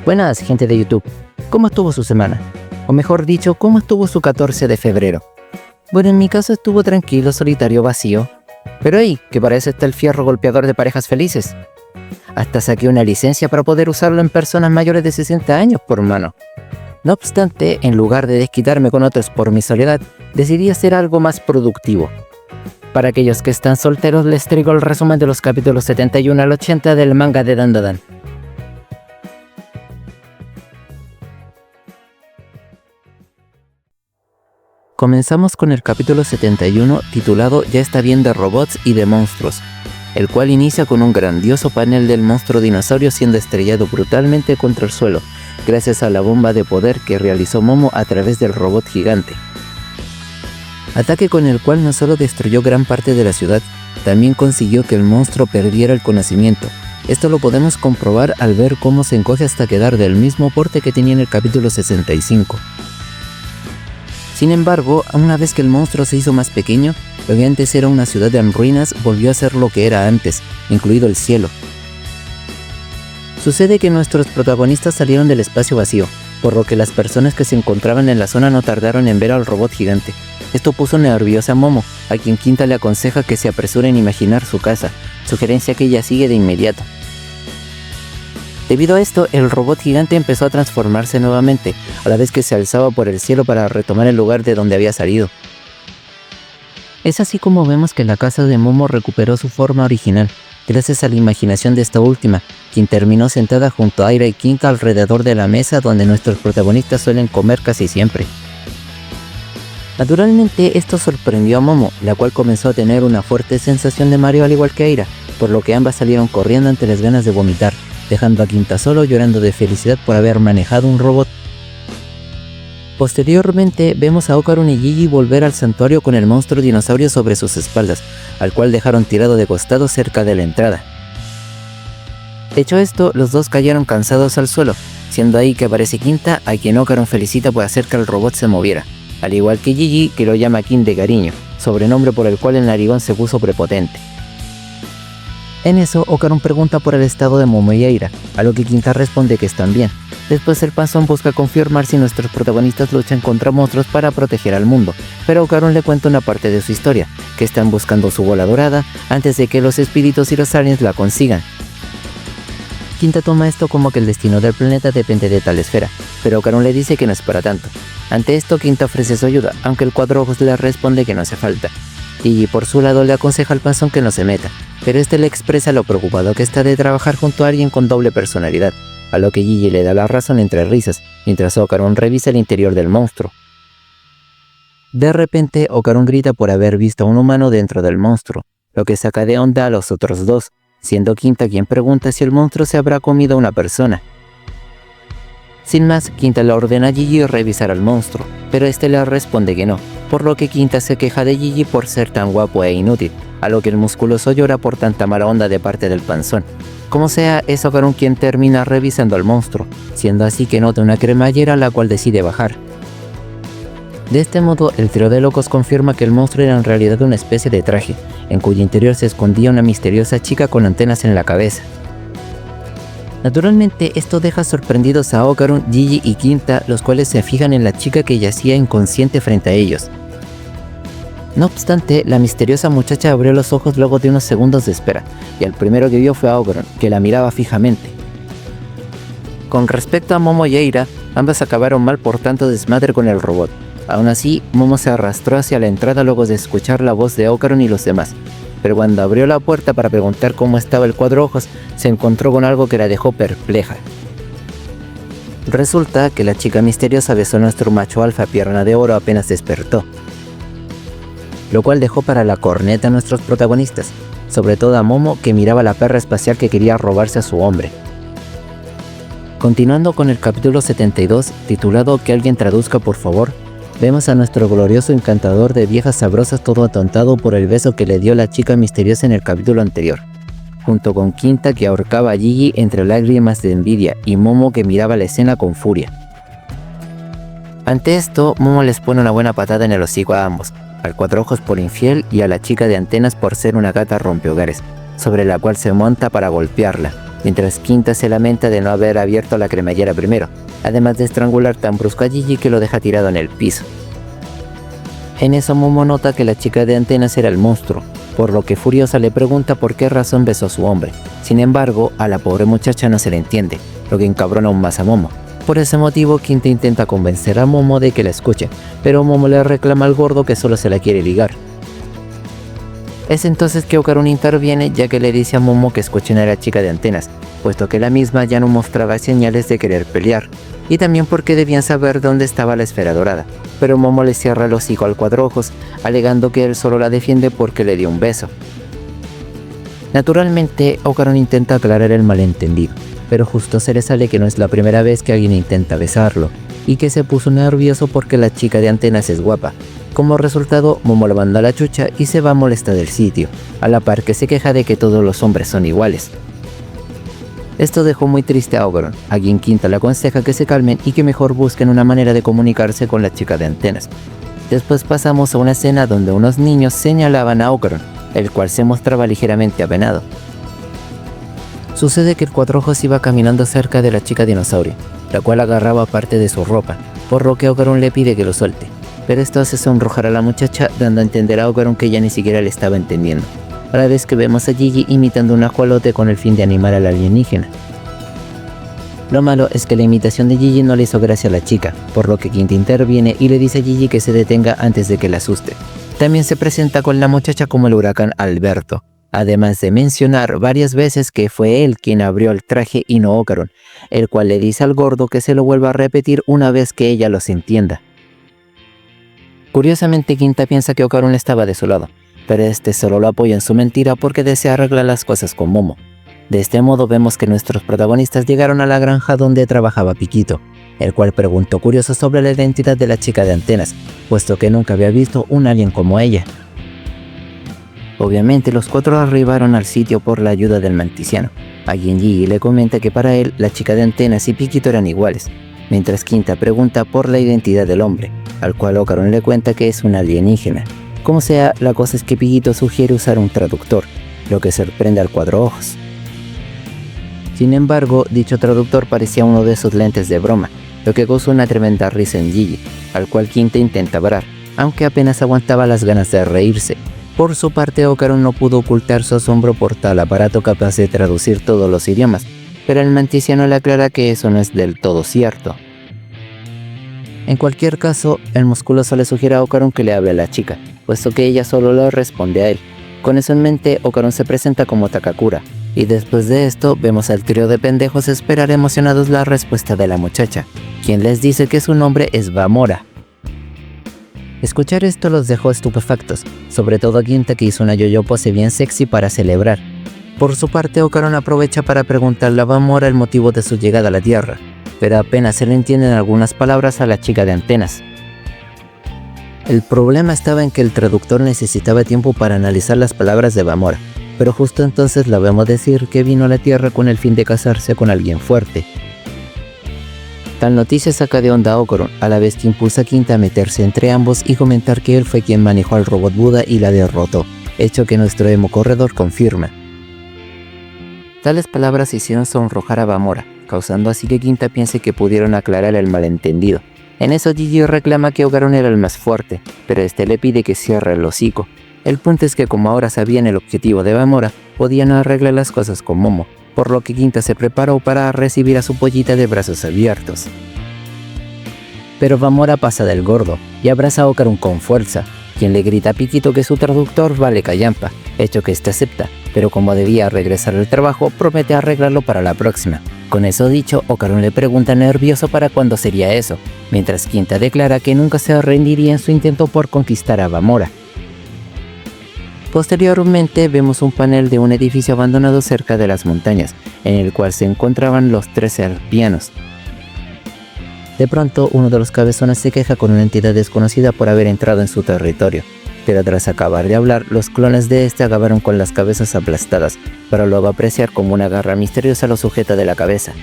Buenas, gente de YouTube. ¿Cómo estuvo su semana? O mejor dicho, ¿cómo estuvo su 14 de febrero? Bueno, en mi caso estuvo tranquilo, solitario, vacío. Pero hey, que para eso está el fierro golpeador de parejas felices. Hasta saqué una licencia para poder usarlo en personas mayores de 60 años, por mano. No obstante, en lugar de desquitarme con otros por mi soledad, decidí hacer algo más productivo. Para aquellos que están solteros, les traigo el resumen de los capítulos 71 al 80 del manga de Dandadan. Comenzamos con el capítulo 71 titulado Ya está bien de robots y de monstruos, el cual inicia con un grandioso panel del monstruo dinosaurio siendo estrellado brutalmente contra el suelo, gracias a la bomba de poder que realizó Momo a través del robot gigante. Ataque con el cual no solo destruyó gran parte de la ciudad, también consiguió que el monstruo perdiera el conocimiento. Esto lo podemos comprobar al ver cómo se encoge hasta quedar del mismo porte que tenía en el capítulo 65. Sin embargo, una vez que el monstruo se hizo más pequeño, lo que antes era una ciudad en ruinas volvió a ser lo que era antes, incluido el cielo. Sucede que nuestros protagonistas salieron del espacio vacío, por lo que las personas que se encontraban en la zona no tardaron en ver al robot gigante. Esto puso nerviosa a Momo, a quien Quinta le aconseja que se apresure en imaginar su casa, sugerencia que ella sigue de inmediato. Debido a esto, el robot gigante empezó a transformarse nuevamente, a la vez que se alzaba por el cielo para retomar el lugar de donde había salido. Es así como vemos que la casa de Momo recuperó su forma original, gracias a la imaginación de esta última, quien terminó sentada junto a Aira y Quinta alrededor de la mesa donde nuestros protagonistas suelen comer casi siempre. Naturalmente, esto sorprendió a Momo, la cual comenzó a tener una fuerte sensación de mareo al igual que Aira, por lo que ambas salieron corriendo ante las ganas de vomitar, dejando a Quinta solo llorando de felicidad por haber manejado un robot. Posteriormente, vemos a Okarun y Gigi volver al santuario con el monstruo dinosaurio sobre sus espaldas, al cual dejaron tirado de costado cerca de la entrada. Hecho esto, los dos cayeron cansados al suelo, siendo ahí que aparece Quinta, a quien Okarun felicita por hacer que el robot se moviera, al igual que Gigi, que lo llama King de cariño, sobrenombre por el cual el narigón se puso prepotente. En eso, Okarun pregunta por el estado de Momo y Aira, a lo que Quinta responde que están bien. Después el panzón busca confirmar si nuestros protagonistas luchan contra monstruos para proteger al mundo, pero Okarun le cuenta una parte de su historia, que están buscando su bola dorada antes de que los espíritus y los aliens la consigan. Quinta toma esto como que el destino del planeta depende de tal esfera, pero Okarun le dice que no es para tanto. Ante esto, Quinta ofrece su ayuda, aunque el Cuatro Ojos le responde que no hace falta. Gigi por su lado le aconseja al panzón que no se meta, pero este le expresa lo preocupado que está de trabajar junto a alguien con doble personalidad, a lo que Gigi le da la razón entre risas, mientras Okarun revisa el interior del monstruo. De repente, Okarun grita por haber visto a un humano dentro del monstruo, lo que saca de onda a los otros dos, siendo Quinta quien pregunta si el monstruo se habrá comido a una persona. Sin más, Quinta le ordena a Gigi revisar al monstruo, pero este le responde que no, por lo que Quinta se queja de Gigi por ser tan guapo e inútil, a lo que el musculoso llora por tanta mala onda de parte del panzón. Como sea, es Okarun quien termina revisando al monstruo, siendo así que nota una cremallera la cual decide bajar. De este modo, el trío de locos confirma que el monstruo era en realidad una especie de traje, en cuyo interior se escondía una misteriosa chica con antenas en la cabeza. Naturalmente, esto deja sorprendidos a Okarun, Gigi y Quinta, los cuales se fijan en la chica que yacía inconsciente frente a ellos. No obstante, la misteriosa muchacha abrió los ojos luego de unos segundos de espera, y el primero que vio fue a Okarun, que la miraba fijamente. Con respecto a Momo y Aira, ambas acabaron mal por tanto desmadre con el robot. Aún así, Momo se arrastró hacia la entrada luego de escuchar la voz de Okarun y los demás, pero cuando abrió la puerta para preguntar cómo estaba el Cuatro Ojos, se encontró con algo que la dejó perpleja. Resulta que la chica misteriosa besó a nuestro macho alfa pierna de oro apenas despertó, lo cual dejó para la corneta a nuestros protagonistas, sobre todo a Momo, que miraba a la perra espacial que quería robarse a su hombre. Continuando con el capítulo 72, titulado Que alguien traduzca por favor, vemos a nuestro glorioso encantador de viejas sabrosas todo atontado por el beso que le dio la chica misteriosa en el capítulo anterior, junto con Quinta que ahorcaba a Gigi entre lágrimas de envidia y Momo que miraba la escena con furia. Ante esto, Momo les pone una buena patada en el hocico a ambos, al Cuatro Ojos por infiel y a la chica de antenas por ser una gata rompehogares, sobre la cual se monta para golpearla. mientras Quinta se lamenta de no haber abierto la cremallera primero, además de estrangular tan brusco a Gigi que lo deja tirado en el piso. En eso Momo nota que la chica de antenas era el monstruo, por lo que furiosa le pregunta por qué razón besó a su hombre. Sin embargo, a la pobre muchacha no se le entiende, lo que encabrona aún más a Momo. Por ese motivo, Quinta intenta convencer a Momo de que la escuche, pero Momo le reclama al gordo que solo se la quiere ligar. Es entonces que Okarun interviene, ya que le dice a Momo que escuchen a la chica de antenas, puesto que la misma ya no mostraba señales de querer pelear, y también porque debían saber dónde estaba la esfera dorada, pero Momo le cierra el hocico al Cuatroojos, alegando que él solo la defiende porque le dio un beso. Naturalmente, Okarun intenta aclarar el malentendido, pero justo se le sale que no es la primera vez que alguien intenta besarlo, y que se puso nervioso porque la chica de antenas es guapa. Como resultado, Momo la manda a la chucha y se va molesta del sitio, a la par que se queja de que todos los hombres son iguales. Esto dejó muy triste a Okarun, a quien Quinta le aconseja que se calmen y que mejor busquen una manera de comunicarse con la chica de antenas. Después pasamos a una escena donde unos niños señalaban a Okarun, el cual se mostraba ligeramente apenado. Sucede que el Cuatroojos iba caminando cerca de la chica dinosaurio, la cual agarraba parte de su ropa, por lo que Okarun le pide que lo suelte, pero esto hace sonrojar a la muchacha, dando a entender a Okarun que ella ni siquiera le estaba entendiendo, a la vez que vemos a Gigi imitando un ajolote con el fin de animar al alienígena. Lo malo es que la imitación de Gigi no le hizo gracia a la chica, por lo que Quinta interviene y le dice a Gigi que se detenga antes de que la asuste. También se presenta con la muchacha como el huracán Alberto, además de mencionar varias veces que fue él quien abrió el traje y no Okarun, el cual le dice al gordo que se lo vuelva a repetir una vez que ella los entienda. Curiosamente, Quinta piensa que Okarun estaba de su lado, pero este solo lo apoya en su mentira porque desea arreglar las cosas con Momo. De este modo vemos que nuestros protagonistas llegaron a la granja donde trabajaba Piquito, el cual preguntó curioso sobre la identidad de la chica de antenas, puesto que nunca había visto un alien como ella. Obviamente los cuatro arribaron al sitio por la ayuda del manticiano, a quien Gigi le comenta que para él la chica de antenas y Piquito eran iguales, mientras Quinta pregunta por la identidad del hombre, al cual Okarun le cuenta que es un alienígena. Como sea, la cosa es que Piquito sugiere usar un traductor, lo que sorprende al Cuatroojos. Sin embargo, dicho traductor parecía uno de esos lentes de broma, lo que causó una tremenda risa en Gigi, al cual Quinta intenta parar, aunque apenas aguantaba las ganas de reírse. Por su parte, Okarun no pudo ocultar su asombro por tal aparato capaz de traducir todos los idiomas, pero el manticiano le aclara que eso no es del todo cierto. En cualquier caso, el musculoso le sugiere a Okarun que le hable a la chica, puesto que ella solo le responde a él. Con eso en mente, Okarun se presenta como Takakura, y después de esto vemos al trío de pendejos esperar emocionados la respuesta de la muchacha, quien les dice que su nombre es Vamora. Escuchar esto los dejó estupefactos, sobre todo a Quinta, que hizo una yo-yo pose bien sexy para celebrar. Por su parte, Okarun aprovecha para preguntarle a Vamora el motivo de su llegada a la Tierra, pero apenas se le entienden algunas palabras a la chica de antenas. El problema estaba en que el traductor necesitaba tiempo para analizar las palabras de Vamora, pero justo entonces la vemos decir que vino a la Tierra con el fin de casarse con alguien fuerte. Tal noticia saca de onda a Okarun, a la vez que impulsa a Quinta a meterse entre ambos y comentar que él fue quien manejó al robot Buda y la derrotó, hecho que nuestro emo corredor confirma. Tales palabras hicieron sonrojar a Vamora, causando así que Quinta piense que pudieron aclarar el malentendido. En eso Gigi reclama que Okarun era el más fuerte, pero este le pide que cierre el hocico. El punto es que como ahora sabían el objetivo de Vamora, podían arreglar las cosas con Momo, por lo que Quinta se preparó para recibir a su pollita de brazos abiertos. Pero Vamora pasa del gordo y abraza a Okarun con fuerza, quien le grita a Piquito que su traductor vale callampa, hecho que este acepta, pero como debía regresar al trabajo, promete arreglarlo para la próxima. Con eso dicho, Okarun le pregunta nervioso para cuándo sería eso, mientras Quinta declara que nunca se rendiría en su intento por conquistar a Vamora. Posteriormente vemos un panel de un edificio abandonado cerca de las montañas, en el cual se encontraban los 13 arpianos. De pronto, uno de los cabezones se queja con una entidad desconocida por haber entrado en su territorio, pero tras acabar de hablar, los clones de este acabaron con las cabezas aplastadas, para luego apreciar como una garra misteriosa lo sujeta de la cabeza.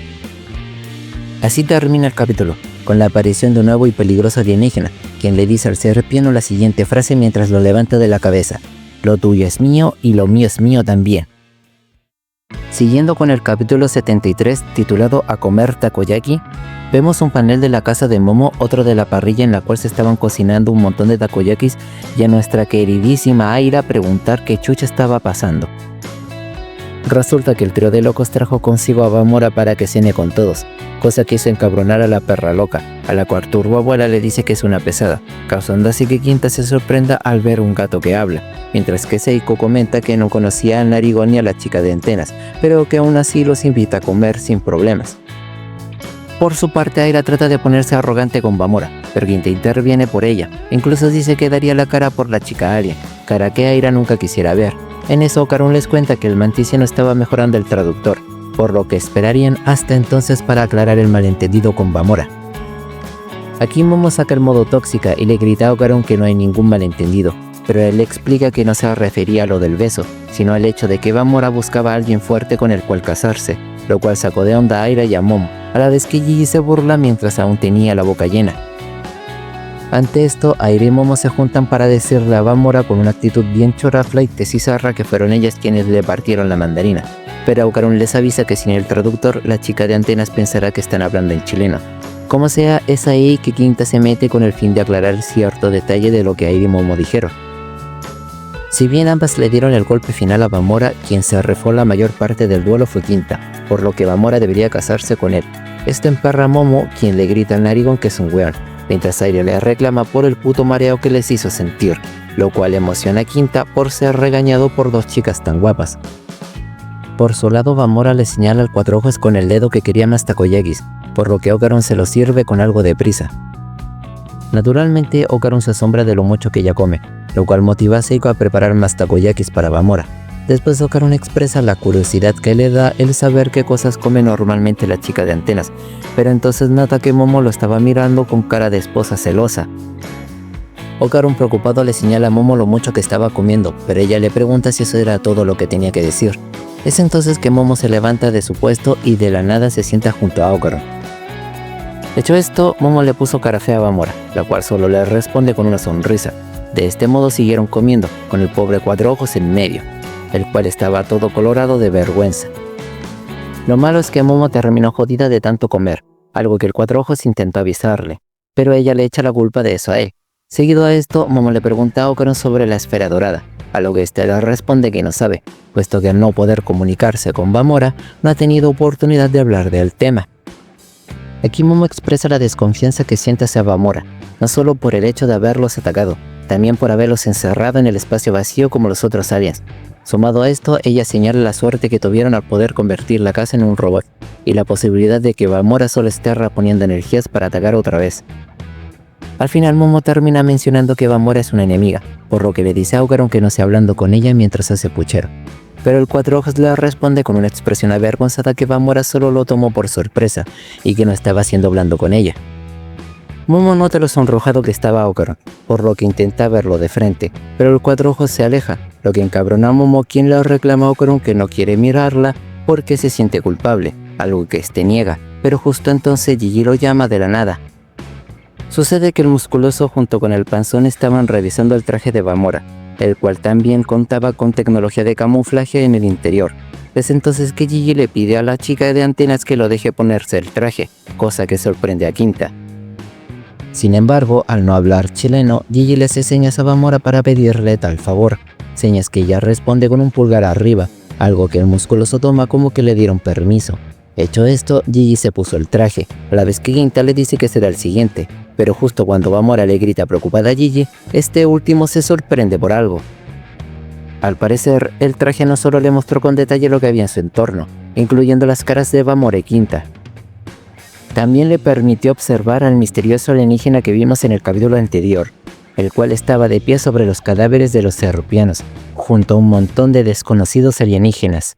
Así termina el capítulo, con la aparición de un nuevo y peligroso alienígena, quien le dice al ser arpiano la siguiente frase mientras lo levanta de la cabeza: "Lo tuyo es mío y lo mío es mío también". Siguiendo con el capítulo 73 titulado A comer takoyaki, vemos un panel de la casa de Momo, otro de la parrilla en la cual se estaban cocinando un montón de takoyakis y a nuestra queridísima Aira preguntar qué chucha estaba pasando. Resulta que el trío de locos trajo consigo a Bamora para que cene con todos, cosa que hizo encabronar a la perra loca, a la cual Turbo Abuela le dice que es una pesada, causando así que Quinta se sorprenda al ver un gato que habla, mientras que Seiko comenta que no conocía a Narigón ni a la chica de antenas, pero que aún así los invita a comer sin problemas. Por su parte, Aira trata de ponerse arrogante con Bamora, pero Quinta interviene por ella, incluso dice que daría la cara por la chica alien, cara que Aira nunca quisiera ver. En eso, Karun les cuenta que el manticia no estaba mejorando el traductor, por lo que esperarían hasta entonces para aclarar el malentendido con Bamora. Aquí Momo saca el modo tóxica y le grita a Okarun que no hay ningún malentendido, pero él le explica que no se refería a lo del beso, sino al hecho de que Bamora buscaba a alguien fuerte con el cual casarse, lo cual sacó de onda a Aira y a Momo, a la vez que Gigi se burla mientras aún tenía la boca llena. Ante esto, Aira y Momo se juntan para decirle a Bamora con una actitud bien chorrafla y tesizarra que fueron ellas quienes le partieron la mandarina, pero Okarun les avisa que sin el traductor la chica de antenas pensará que están hablando en chileno. Como sea, es ahí que Quinta se mete con el fin de aclarar cierto detalle de lo que Aira y Momo dijeron. Si bien ambas le dieron el golpe final a Bamora, quien se arrefó la mayor parte del duelo fue Quinta, por lo que Bamora debería casarse con él. Esto emperra a Momo, quien le grita al Narigón que es un weón, mientras Aira le reclama por el puto mareo que les hizo sentir, lo cual emociona a Quinta por ser regañado por dos chicas tan guapas. Por su lado, Bamora le señala al Cuatro Ojos con el dedo que quería más takoyakis, por lo que Okarun se lo sirve con algo de prisa. Naturalmente, Okarun se asombra de lo mucho que ella come, lo cual motiva a Seiko a preparar más takoyakis para Bamora. Después Okarun expresa la curiosidad que le da el saber qué cosas come normalmente la chica de antenas, pero entonces nota que Momo lo estaba mirando con cara de esposa celosa. Okarun preocupado le señala a Momo lo mucho que estaba comiendo, pero ella le pregunta si eso era todo lo que tenía que decir. Es entonces que Momo se levanta de su puesto y de la nada se sienta junto a Okarun. Hecho esto, Momo le puso cara fea a Bamora, la cual solo le responde con una sonrisa. De este modo siguieron comiendo, con el pobre Cuatro Ojos en medio, el cual estaba todo colorado de vergüenza. Lo malo es que Momo terminó jodida de tanto comer, algo que el Cuatro Ojos intentó avisarle, pero ella le echa la culpa de eso a él. Seguido a esto, Momo le pregunta a Okarun sobre la esfera dorada, a lo que este le responde que no sabe, puesto que al no poder comunicarse con Bamora, no ha tenido oportunidad de hablar del tema. Aquí Momo expresa la desconfianza que siente hacia Bamora, no solo por el hecho de haberlos atacado, también por haberlos encerrado en el espacio vacío como los otros aliens. Sumado a esto, ella señala la suerte que tuvieron al poder convertir la casa en un robot, y la posibilidad de que Bamora solo esté reponiendo energías para atacar otra vez. Al final Momo termina mencionando que Bamora es una enemiga, por lo que le dice a Okarun que no esté hablando con ella mientras hace puchero. Pero el Cuatro Ojos le responde con una expresión avergonzada que Bamora solo lo tomó por sorpresa y que no estaba haciendo blando con ella. Momo nota lo sonrojado que estaba Okarun, por lo que intenta verlo de frente, pero el Cuatro Ojos se aleja, lo que encabrona a Momo, quien le reclama a Okarun que no quiere mirarla porque se siente culpable, algo que este niega, pero justo entonces Gigi lo llama de la nada. Sucede que el musculoso junto con el panzón estaban revisando el traje de Bamora, el cual también contaba con tecnología de camuflaje en el interior. Es entonces que Gigi le pide a la chica de antenas que lo deje ponerse el traje, cosa que sorprende a Quinta. Sin embargo, al no hablar chileno, Gigi le hace señas a Bamora para pedirle tal favor, señas que ella responde con un pulgar arriba, algo que el musculoso toma como que le dieron permiso. Hecho esto, Gigi se puso el traje, a la vez que Quinta le dice que será el siguiente, pero justo cuando Bamora le grita preocupada a Gigi, este último se sorprende por algo. Al parecer, el traje no solo le mostró con detalle lo que había en su entorno, incluyendo las caras de Bamora y Quinta. También le permitió observar al misterioso alienígena que vimos en el capítulo anterior, el cual estaba de pie sobre los cadáveres de los serrupianos, junto a un montón de desconocidos alienígenas.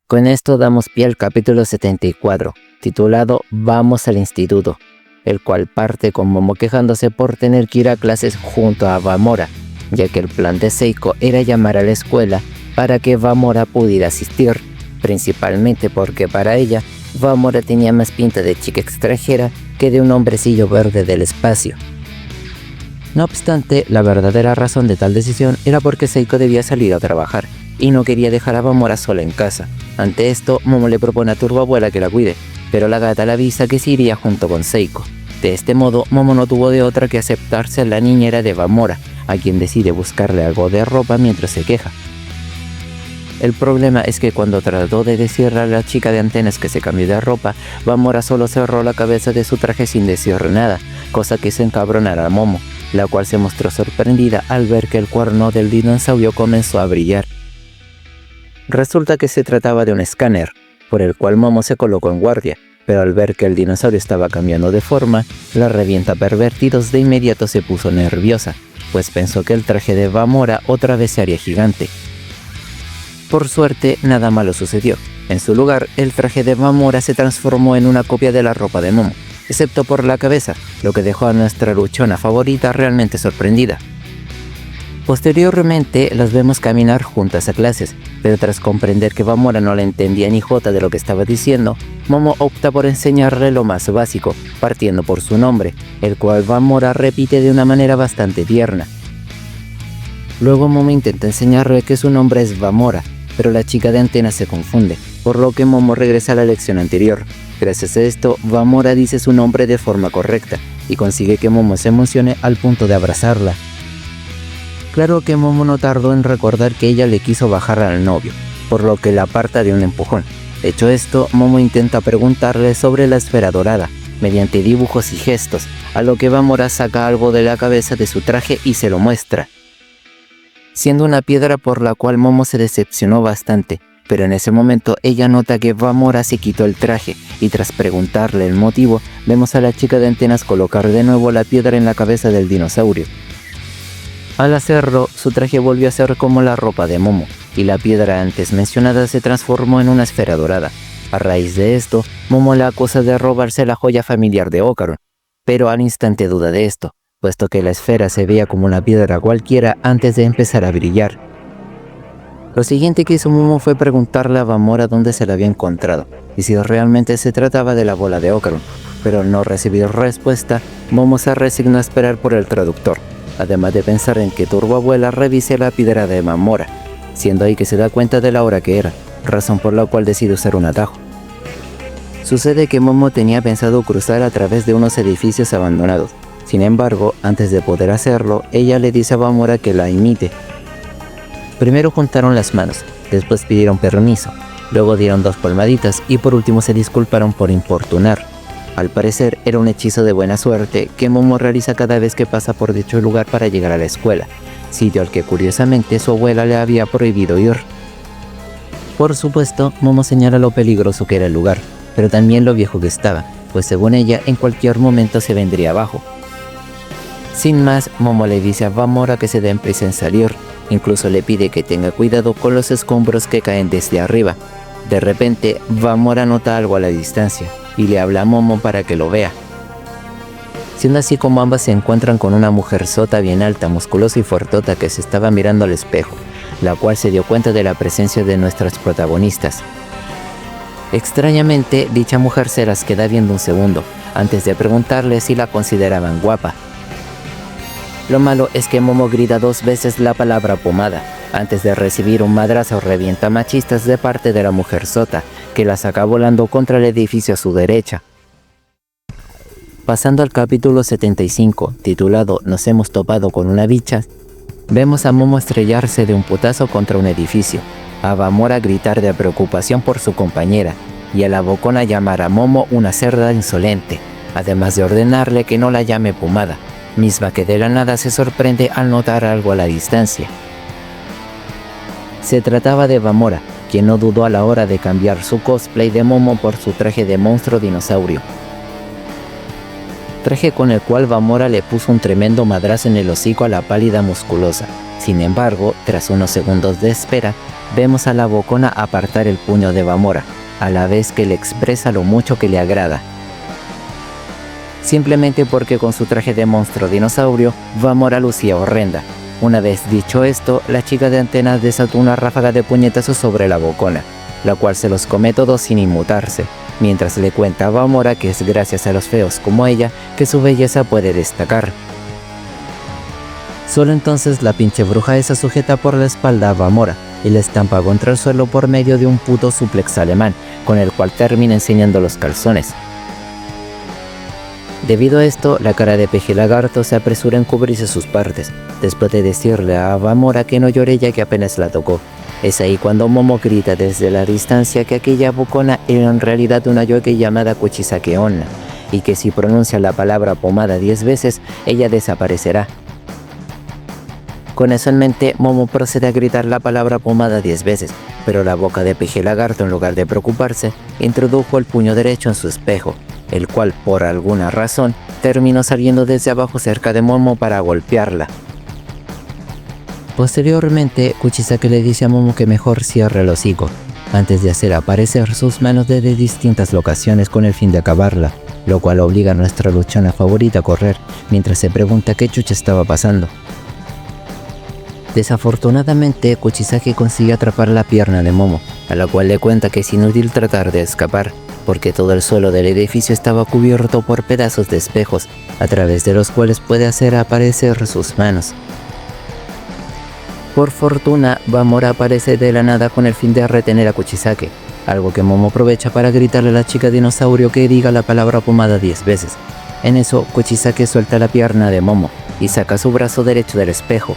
Con esto damos pie al capítulo 74, titulado Vamos al Instituto, el cual parte con Momo quejándose por tener que ir a clases junto a Bamora, ya que el plan de Seiko era llamar a la escuela para que Bamora pudiera asistir, principalmente porque para ella, Bamora tenía más pinta de chica extranjera que de un hombrecillo verde del espacio. No obstante, la verdadera razón de tal decisión era porque Seiko debía salir a trabajar, y no quería dejar a Bamora sola en casa. Ante esto, Momo le propone a Turboabuela que la cuide, pero la gata le avisa que se iría junto con Seiko. De este modo, Momo no tuvo de otra que aceptarse a la niñera de Bamora, a quien decide buscarle algo de ropa mientras se queja. El problema es que cuando trató de decirle a la chica de antenas que se cambió de ropa, Bamora solo cerró la cabeza de su traje sin decir nada, cosa que se encabronara a Momo, la cual se mostró sorprendida al ver que el cuerno del dinosaurio comenzó a brillar. Resulta que se trataba de un escáner, por el cual Momo se colocó en guardia, pero al ver que el dinosaurio estaba cambiando de forma, la revienta pervertidos de inmediato se puso nerviosa, pues pensó que el traje de Bamora otra vez se haría gigante. Por suerte, nada malo sucedió. En su lugar, el traje de Bamora se transformó en una copia de la ropa de Momo, excepto por la cabeza, lo que dejó a nuestra luchona favorita realmente sorprendida. Posteriormente, las vemos caminar juntas a clases, pero tras comprender que Bamora no le entendía ni jota de lo que estaba diciendo, Momo opta por enseñarle lo más básico, partiendo por su nombre, el cual Bamora repite de una manera bastante tierna. Luego Momo intenta enseñarle que su nombre es Bamora, pero la chica de antenas se confunde, por lo que Momo regresa a la lección anterior. Gracias a esto, Bamora dice su nombre de forma correcta, y consigue que Momo se emocione al punto de abrazarla. Claro que Momo no tardó en recordar que ella le quiso bajar al novio, por lo que la aparta de un empujón. Hecho esto, Momo intenta preguntarle sobre la esfera dorada, mediante dibujos y gestos, a lo que Bamora saca algo de la cabeza de su traje y se lo muestra, siendo una piedra por la cual Momo se decepcionó bastante, pero en ese momento ella nota que Bamora se quitó el traje, y tras preguntarle el motivo, vemos a la chica de antenas colocar de nuevo la piedra en la cabeza del dinosaurio. Al hacerlo, su traje volvió a ser como la ropa de Momo, y la piedra antes mencionada se transformó en una esfera dorada. A raíz de esto, Momo la acusa de robarse la joya familiar de Ocaron, pero al instante duda de esto, puesto que la esfera se veía como una piedra cualquiera antes de empezar a brillar. Lo siguiente que hizo Momo fue preguntarle a Bamora dónde se la había encontrado, y si realmente se trataba de la bola de Ocaron, pero al no recibir respuesta, Momo se resignó a esperar por el traductor, además de pensar en que Turboabuela revise la piedra de Bamora, siendo ahí que se da cuenta de la hora que era, razón por la cual decide usar un atajo. Sucede que Momo tenía pensado cruzar a través de unos edificios abandonados. Sin embargo, antes de poder hacerlo, ella le dice a Bamora que la imite. Primero juntaron las manos, después pidieron permiso, luego dieron 2 palmaditas y por último se disculparon por importunar. Al parecer era un hechizo de buena suerte que Momo realiza cada vez que pasa por dicho lugar para llegar a la escuela, sitio al que curiosamente su abuela le había prohibido ir. Por supuesto, Momo señala lo peligroso que era el lugar, pero también lo viejo que estaba, pues según ella en cualquier momento se vendría abajo. Sin más, Momo le dice a Bamora que se den prisa en salir, incluso le pide que tenga cuidado con los escombros que caen desde arriba. De repente, Bamora nota algo a la distancia, y le habla a Momo para que lo vea. Siendo así como ambas se encuentran con una mujer sota bien alta, musculosa y fuertota que se estaba mirando al espejo, la cual se dio cuenta de la presencia de nuestras protagonistas. Extrañamente, dicha mujer se las queda viendo un segundo, antes de preguntarle si la consideraban guapa. Lo malo es que Momo grita 2 veces la palabra pomada, antes de recibir un madrazo revienta machistas de parte de la mujer sota, que la saca volando contra el edificio a su derecha. Pasando al capítulo 75, titulado Nos hemos topado con una bicha, vemos a Momo estrellarse de un putazo contra un edificio, a Bamora gritar de preocupación por su compañera, y a la bocona llamar a Momo una cerda insolente, además de ordenarle que no la llame pomada, misma que de la nada se sorprende al notar algo a la distancia. Se trataba de Bamora, quien no dudó a la hora de cambiar su cosplay de Momo por su traje de monstruo dinosaurio. Traje con el cual Bamora le puso un tremendo madrazo en el hocico a la pálida musculosa. Sin embargo, tras unos segundos de espera, vemos a la bocona apartar el puño de Bamora, a la vez que le expresa lo mucho que le agrada. Simplemente porque con su traje de monstruo dinosaurio, Bamora lucía horrenda. Una vez dicho esto, la chica de antenas desató una ráfaga de puñetazos sobre la bocona, la cual se los come todos sin inmutarse, mientras le cuenta a Bamora que es gracias a los feos como ella que su belleza puede destacar. Solo entonces la pinche bruja esa sujeta por la espalda a Bamora, y la estampa contra el suelo por medio de un puto suplex alemán, con el cual termina enseñando los calzones. Debido a esto, la cara de Peje Lagarto se apresura en cubrirse sus partes, después de decirle a Bamora que no llore ya que apenas la tocó. Es ahí cuando Momo grita desde la distancia que aquella bocona era en realidad una yokai llamada Kuchisake Onna, y que si pronuncia la palabra pomada 10 veces, ella desaparecerá. Con eso en mente, Momo procede a gritar la palabra pomada 10 veces, pero la boca de Peje Lagarto, en lugar de preocuparse, introdujo el puño derecho en su espejo, el cual, por alguna razón, terminó saliendo desde abajo cerca de Momo para golpearla. Posteriormente, Kuchisake le dice a Momo que mejor cierre el hocico, antes de hacer aparecer sus manos desde distintas locaciones con el fin de acabarla, lo cual obliga a nuestra luchona favorita a correr, mientras se pregunta qué chucha estaba pasando. Desafortunadamente, Kuchisake consigue atrapar la pierna de Momo, a la cual le cuenta que es inútil tratar de escapar, porque todo el suelo del edificio estaba cubierto por pedazos de espejos, a través de los cuales puede hacer aparecer sus manos. Por fortuna, Bamora aparece de la nada con el fin de retener a Kuchisake, algo que Momo aprovecha para gritarle a la chica dinosaurio que diga la palabra pomada 10 veces. En eso, Kuchisake suelta la pierna de Momo y saca su brazo derecho del espejo.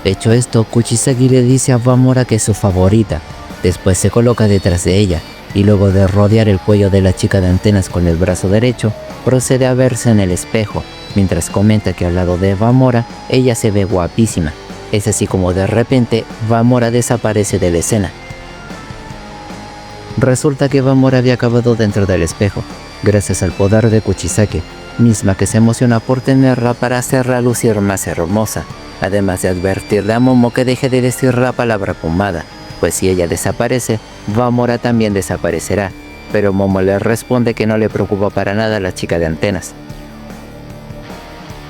Hecho esto, Kuchisake le dice a Bamora que es su favorita. Después se coloca detrás de ella, y luego de rodear el cuello de la chica de antenas con el brazo derecho, procede a verse en el espejo, mientras comenta que al lado de Bamora, ella se ve guapísima. Es así como de repente, Bamora desaparece de la escena. Resulta que Bamora había acabado dentro del espejo, gracias al poder de Kuchisake, misma que se emociona por tenerla para hacerla lucir más hermosa, además de advertirle a Momo que deje de decir la palabra pomada, pues si ella desaparece, Bamora también desaparecerá, pero Momo le responde que no le preocupa para nada a la chica de antenas.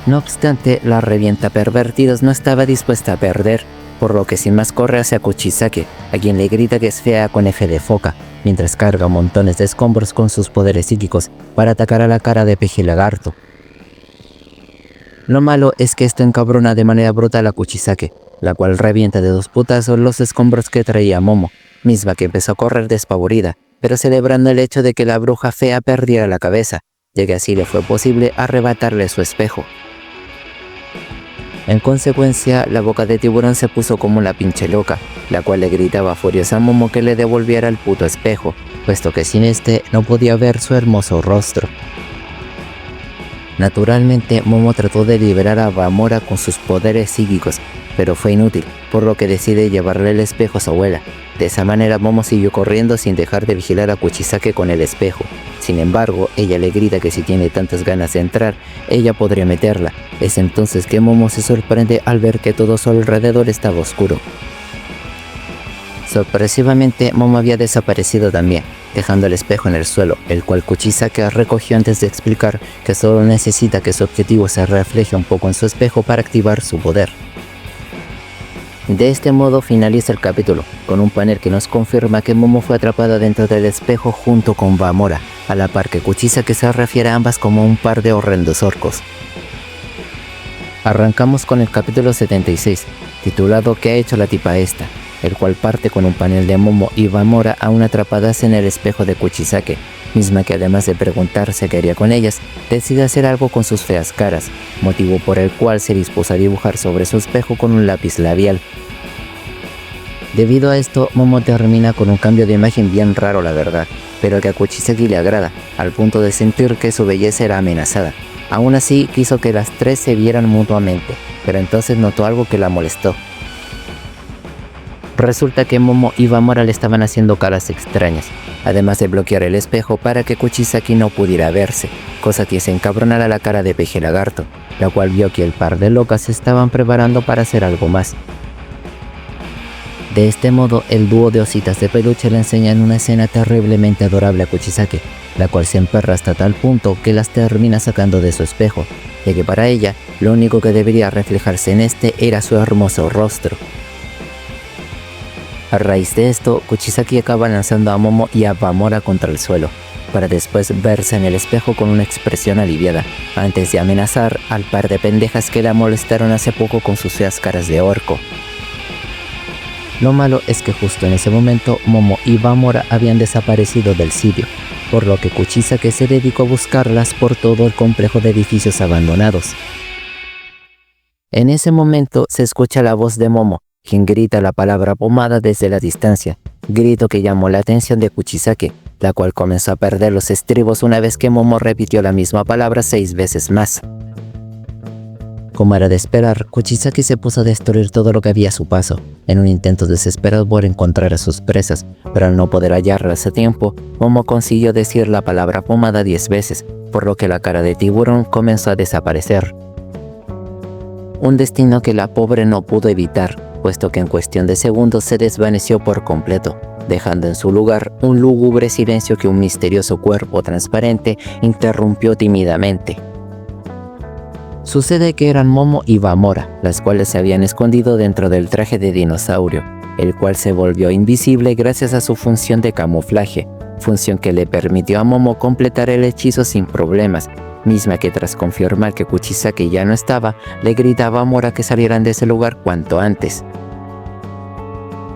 No obstante, la revienta pervertidos no estaba dispuesta a perder, por lo que sin más corre hacia Kuchisake, a quien le grita que es fea con F de foca, mientras carga montones de escombros con sus poderes psíquicos para atacar a la cara de Peje Lagarto. Lo malo es que esto encabrona de manera brutal a Kuchisake, la cual revienta de 2 putazos los escombros que traía Momo, misma que empezó a correr despavorida, pero celebrando el hecho de que la bruja fea perdiera la cabeza, ya que así le fue posible arrebatarle su espejo. En consecuencia, la boca de tiburón se puso como una pinche loca, la cual le gritaba furiosa a Momo que le devolviera el puto espejo, puesto que sin este no podía ver su hermoso rostro. Naturalmente, Momo trató de liberar a Bamora con sus poderes psíquicos, pero fue inútil, por lo que decide llevarle el espejo a su abuela. De esa manera, Momo siguió corriendo sin dejar de vigilar a Kuchisake con el espejo. Sin embargo, ella le grita que si tiene tantas ganas de entrar, ella podría meterla. Es entonces que Momo se sorprende al ver que todo su alrededor estaba oscuro. Sorpresivamente, Momo había desaparecido también, dejando el espejo en el suelo, el cual Kuchisake recogió antes de explicar que solo necesita que su objetivo se refleje un poco en su espejo para activar su poder. De este modo finaliza el capítulo, con un panel que nos confirma que Momo fue atrapada dentro del espejo junto con Bamora, a la par que Kuchisake se refiere a ambas como un par de horrendos orcos. Arrancamos con el capítulo 76, titulado ¿Qué ha hecho la tipa esta?, el cual parte con un panel de Momo y Bamora aún atrapadas en el espejo de Kuchisake, misma que además de preguntarse qué haría con ellas, decide hacer algo con sus feas caras, motivo por el cual se dispuso a dibujar sobre su espejo con un lápiz labial. Debido a esto, Momo termina con un cambio de imagen bien raro la verdad, pero que a Kuchisake le agrada, al punto de sentir que su belleza era amenazada. Aún así, quiso que las tres se vieran mutuamente, pero entonces notó algo que la molestó. Resulta que Momo y Bamora le estaban haciendo caras extrañas, además de bloquear el espejo para que Kuchisake no pudiera verse, cosa que se encabronara la cara de Peje Lagarto, la cual vio que el par de locas se estaban preparando para hacer algo más. De este modo, el dúo de ositas de peluche le enseñan una escena terriblemente adorable a Kuchisake, la cual se emperra hasta tal punto que las termina sacando de su espejo, ya que para ella, lo único que debería reflejarse en este era su hermoso rostro. A raíz de esto, Kuchisake acaba lanzando a Momo y a Bamora contra el suelo, para después verse en el espejo con una expresión aliviada, antes de amenazar al par de pendejas que la molestaron hace poco con sus feas caras de orco. Lo malo es que justo en ese momento Momo y Bamora habían desaparecido del sitio, por lo que Kuchisake se dedicó a buscarlas por todo el complejo de edificios abandonados. En ese momento se escucha la voz de Momo, quien grita la palabra pomada desde la distancia, grito que llamó la atención de Kuchisake, la cual comenzó a perder los estribos una vez que Momo repitió la misma palabra 6 veces más. Como era de esperar, Kuchisake se puso a destruir todo lo que había a su paso, en un intento desesperado por encontrar a sus presas, pero al no poder hallarlas a tiempo, Momo consiguió decir la palabra pomada 10 veces, por lo que la cara de tiburón comenzó a desaparecer. Un destino que la pobre no pudo evitar, puesto que en cuestión de segundos se desvaneció por completo, dejando en su lugar un lúgubre silencio que un misterioso cuerpo transparente interrumpió tímidamente. Sucede que eran Momo y Bamora, las cuales se habían escondido dentro del traje de dinosaurio, el cual se volvió invisible gracias a su función de camuflaje, función que le permitió a Momo completar el hechizo sin problemas, misma que tras confirmar que Kuchisake ya no estaba, le gritaba a Bamora que salieran de ese lugar cuanto antes.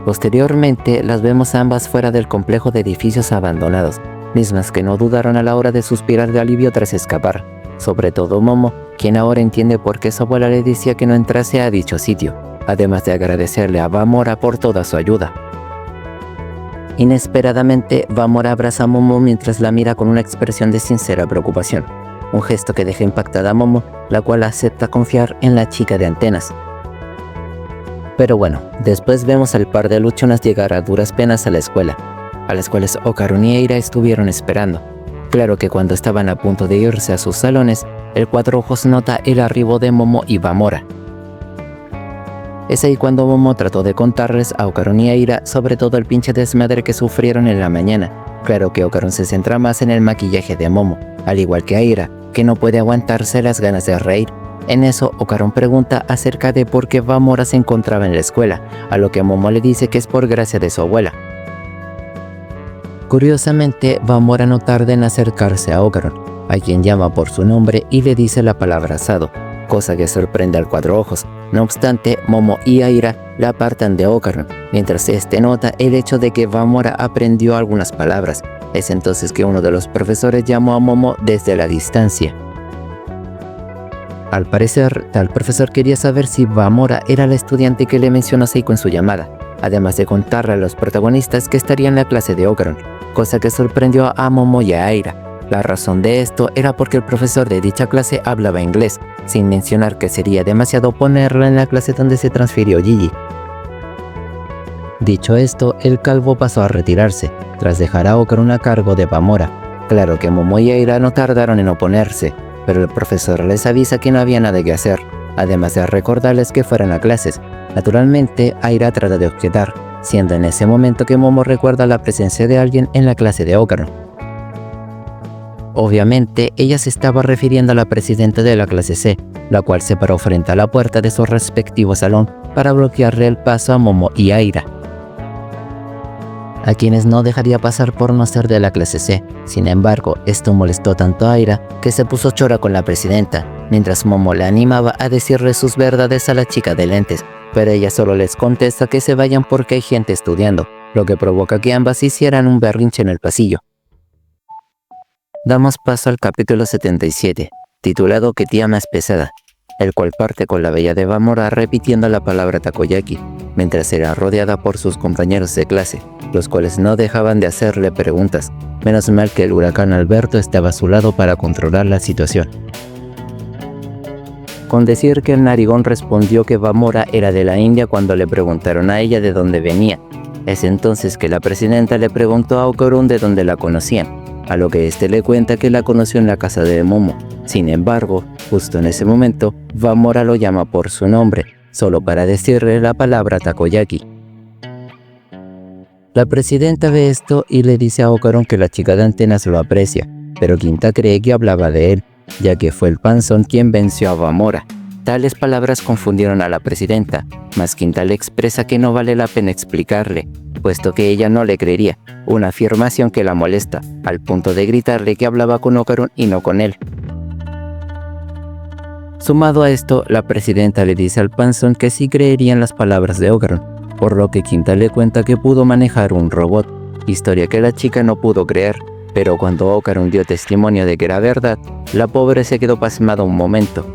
Posteriormente, las vemos ambas fuera del complejo de edificios abandonados, mismas que no dudaron a la hora de suspirar de alivio tras escapar, sobre todo Momo, quien ahora entiende por qué su abuela le decía que no entrase a dicho sitio, además de agradecerle a Bamora por toda su ayuda. Inesperadamente, Bamora abraza a Momo mientras la mira con una expresión de sincera preocupación, un gesto que deja impactada a Momo, la cual acepta confiar en la chica de antenas. Pero bueno, después vemos al par de luchonas llegar a duras penas a la escuela, a las cuales Okarun y Eira estuvieron esperando. Claro que cuando estaban a punto de irse a sus salones, el Cuatro Ojos nota el arribo de Momo y Bamora. Es ahí cuando Momo trató de contarles a Okarun y Eira sobre todo el pinche desmadre que sufrieron en la mañana. Claro que Okarun se centra más en el maquillaje de Momo, al igual que Eira, que no puede aguantarse las ganas de reír. En eso, Okarun pregunta acerca de por qué Bamora se encontraba en la escuela, a lo que Momo le dice que es por gracia de su abuela. Curiosamente, Bamora no tarda en acercarse a Okarun, a quien llama por su nombre y le dice la palabra asado, cosa que sorprende al Cuatro Ojos. No obstante, Momo y Eira la apartan de Okarun, mientras este nota el hecho de que Bamora aprendió algunas palabras. Es entonces que uno de los profesores llamó a Momo desde la distancia. Al parecer, tal profesor quería saber si Bamora era la estudiante que le mencionó Seiko en su llamada, además de contarle a los protagonistas que estaría en la clase de Okarun, cosa que sorprendió a Momo y a Eira. La razón de esto era porque el profesor de dicha clase hablaba inglés, sin mencionar que sería demasiado ponerla en la clase donde se transfirió Gigi. Dicho esto, el calvo pasó a retirarse, tras dejar a Okarun a cargo de Bamora. Claro que Momo y Eira no tardaron en oponerse, pero el profesor les avisa que no había nada que hacer, además de recordarles que fueran a clases. Naturalmente, Eira trata de objetar, siendo en ese momento que Momo recuerda la presencia de alguien en la clase de Okarun. Obviamente, ella se estaba refiriendo a la presidenta de la clase C, la cual se paró frente a la puerta de su respectivo salón para bloquearle el paso a Momo y Eira, a quienes no dejaría pasar por no ser de la clase C. Sin embargo, esto molestó tanto a Eira que se puso chora con la presidenta, mientras Momo la animaba a decirle sus verdades a la chica de lentes, pero ella solo les contesta que se vayan porque hay gente estudiando, lo que provoca que ambas hicieran un berrinche en el pasillo. Damos paso al capítulo 77, titulado ¿Qué tía más pesada?, el cual parte con la bella de Bamora repitiendo la palabra takoyaki, mientras era rodeada por sus compañeros de clase, los cuales no dejaban de hacerle preguntas. Menos mal que el huracán Alberto estaba a su lado para controlar la situación. Con decir que el narigón respondió que Bamora era de la India cuando le preguntaron a ella de dónde venía. Es entonces que la presidenta le preguntó a Okarun de dónde la conocían, a lo que este le cuenta que la conoció en la casa de Momo. Sin embargo, justo en ese momento, Bamora lo llama por su nombre, solo para decirle la palabra takoyaki. La presidenta ve esto y le dice a Okarun que la chica de antenas lo aprecia, pero Quinta cree que hablaba de él, ya que fue el panzón quien venció a Bamora. Tales palabras confundieron a la presidenta, mas Quinta le expresa que no vale la pena explicarle, puesto que ella no le creería, una afirmación que la molesta, al punto de gritarle que hablaba con Okarun y no con él. Sumado a esto, la presidenta le dice al panzón que sí creería en las palabras de Okarun, por lo que Quinta le cuenta que pudo manejar un robot, historia que la chica no pudo creer, pero cuando Okarun dio testimonio de que era verdad, la pobre se quedó pasmada un momento,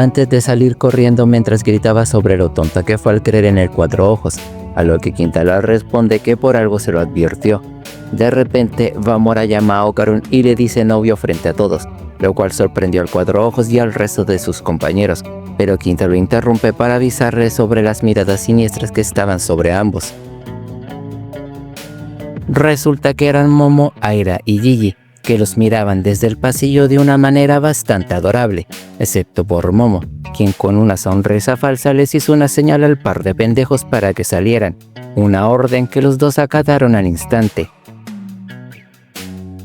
antes de salir corriendo mientras gritaba sobre lo tonta que fue al creer en el Cuatro Ojos, a lo que Quinta le responde que por algo se lo advirtió. De repente, Vamora llama a Okarun y le dice novio frente a todos, lo cual sorprendió al Cuatro Ojos y al resto de sus compañeros, pero Quinta lo interrumpe para avisarle sobre las miradas siniestras que estaban sobre ambos. Resulta que eran Momo, Aira y Gigi, que los miraban desde el pasillo de una manera bastante adorable, excepto por Momo, quien con una sonrisa falsa les hizo una señal al par de pendejos para que salieran, una orden que los dos acataron al instante.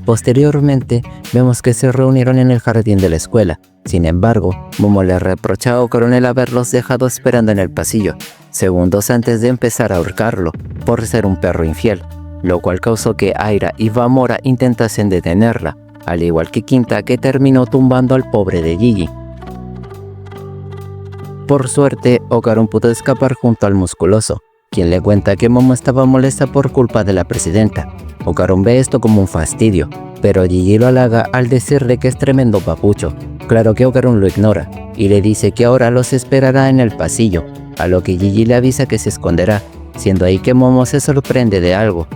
Posteriormente, vemos que se reunieron en el jardín de la escuela. Sin embargo, Momo le reprocha a Okarun el haberlos dejado esperando en el pasillo, segundos antes de empezar a ahorcarlo, por ser un perro infiel, lo cual causó que Aira y Vamora intentasen detenerla, al igual que Quinta, que terminó tumbando al pobre de Gigi. Por suerte, Okarun pudo escapar junto al musculoso, quien le cuenta que Momo estaba molesta por culpa de la presidenta. Okarun ve esto como un fastidio, pero Gigi lo halaga al decirle que es tremendo papucho. Claro que Okarun lo ignora, y le dice que ahora los esperará en el pasillo, a lo que Gigi le avisa que se esconderá, siendo ahí que Momo se sorprende de algo.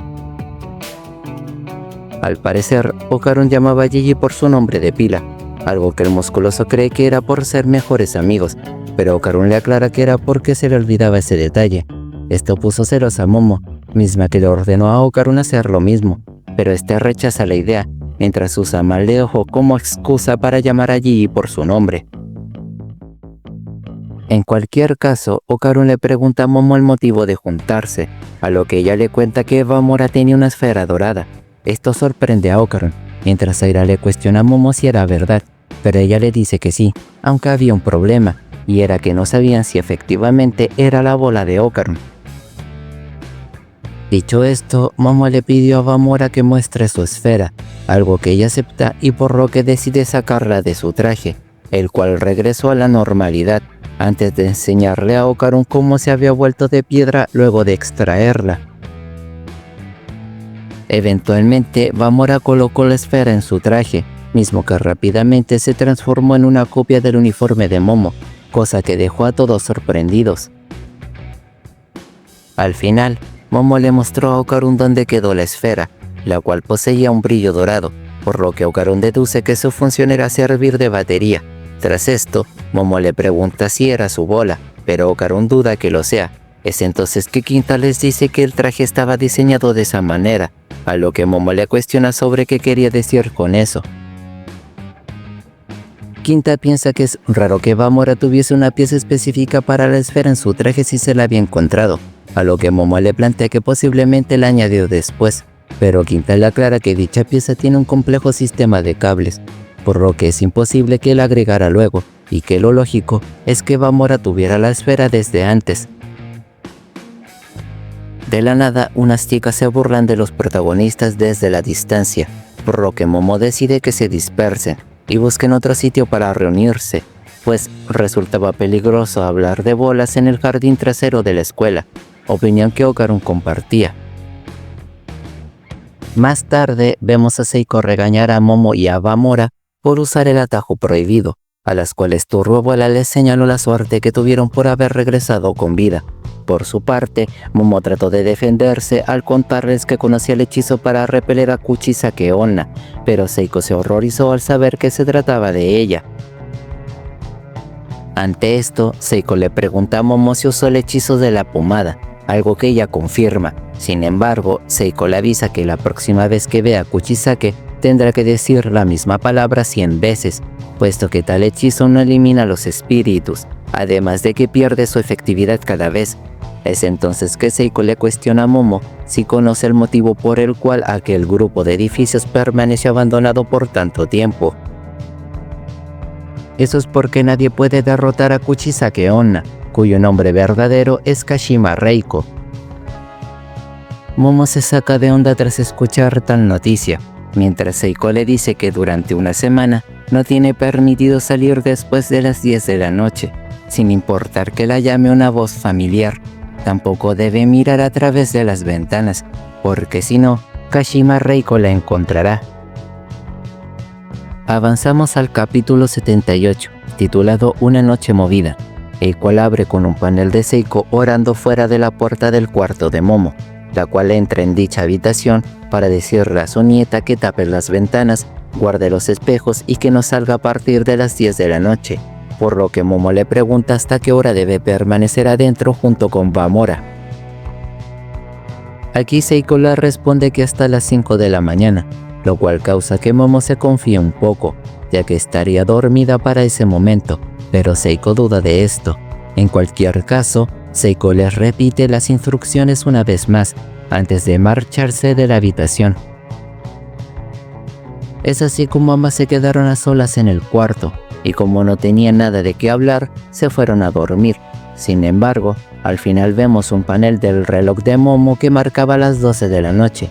Al parecer, Okarun llamaba a Gigi por su nombre de pila, algo que el musculoso cree que era por ser mejores amigos, pero Okarun le aclara que era porque se le olvidaba ese detalle. Esto puso celos a Momo, misma que le ordenó a Okarun hacer lo mismo, pero este rechaza la idea, mientras usa mal de ojo como excusa para llamar a Gigi por su nombre. En cualquier caso, Okarun le pregunta a Momo el motivo de juntarse, a lo que ella le cuenta que Vamora tenía una esfera dorada. Esto sorprende a Okarun, mientras Aira le cuestiona a Momo si era verdad, pero ella le dice que sí, aunque había un problema, y era que no sabían si efectivamente era la bola de Okarun. Dicho esto, Momo le pidió a Vamora que muestre su esfera, algo que ella acepta y por lo que decide sacarla de su traje, el cual regresó a la normalidad, antes de enseñarle a Okarun cómo se había vuelto de piedra luego de extraerla. Eventualmente, Vamora colocó la esfera en su traje, mismo que rápidamente se transformó en una copia del uniforme de Momo, cosa que dejó a todos sorprendidos. Al final, Momo le mostró a Okarun dónde quedó la esfera, la cual poseía un brillo dorado, por lo que Okarun deduce que su función era servir de batería. Tras esto, Momo le pregunta si era su bola, pero Okarun duda que lo sea. Es entonces que Quinta les dice que el traje estaba diseñado de esa manera, a lo que Momo le cuestiona sobre qué quería decir con eso. Quinta piensa que es raro que Vamora tuviese una pieza específica para la esfera en su traje si se la había encontrado, a lo que Momo le plantea que posiblemente la añadió después, pero Quinta le aclara que dicha pieza tiene un complejo sistema de cables, por lo que es imposible que la agregara luego, y que lo lógico es que Vamora tuviera la esfera desde antes. De la nada, unas chicas se burlan de los protagonistas desde la distancia, por lo que Momo decide que se dispersen y busquen otro sitio para reunirse, pues resultaba peligroso hablar de bolas en el jardín trasero de la escuela, opinión que Okarun compartía. Más tarde, vemos a Seiko regañar a Momo y a Vamora por usar el atajo prohibido, a las cuales Turboabuela les señaló la suerte que tuvieron por haber regresado con vida. Por su parte, Momo trató de defenderse al contarles que conocía el hechizo para repeler a Kuchisake Onna, pero Seiko se horrorizó al saber que se trataba de ella. Ante esto, Seiko le pregunta a Momo si usó el hechizo de la pomada, algo que ella confirma. Sin embargo, Seiko le avisa que la próxima vez que vea a Kuchisake tendrá que decir la misma palabra 100 veces, puesto que tal hechizo no elimina los espíritus, además de que pierde su efectividad cada vez. Es entonces que Seiko le cuestiona a Momo si conoce el motivo por el cual aquel grupo de edificios permaneció abandonado por tanto tiempo. Eso es porque nadie puede derrotar a Kuchisake Onna, cuyo nombre verdadero es Kashima Reiko. Momo se saca de onda tras escuchar tal noticia, mientras Seiko le dice que durante una semana no tiene permitido salir después de las 10 de la noche, sin importar que la llame una voz familiar. Tampoco debe mirar a través de las ventanas, porque si no, Kashima Reiko la encontrará. Avanzamos al capítulo 78, titulado Una noche movida, el cual abre con un panel de Seiko orando fuera de la puerta del cuarto de Momo, la cual entra en dicha habitación para decirle a su nieta que tape las ventanas, guarde los espejos y que no salga a partir de las 10 de la noche, por lo que Momo le pregunta hasta qué hora debe permanecer adentro junto con Bamora. Aquí Seiko le responde que hasta las 5 de la mañana, lo cual causa que Momo se confíe un poco, ya que estaría dormida para ese momento, pero Seiko duda de esto. En cualquier caso, Seiko les repite las instrucciones una vez más, antes de marcharse de la habitación. Es así como ambas se quedaron a solas en el cuarto, y como no tenían nada de qué hablar, se fueron a dormir. Sin embargo, al final vemos un panel del reloj de Momo que marcaba las 12 de la noche.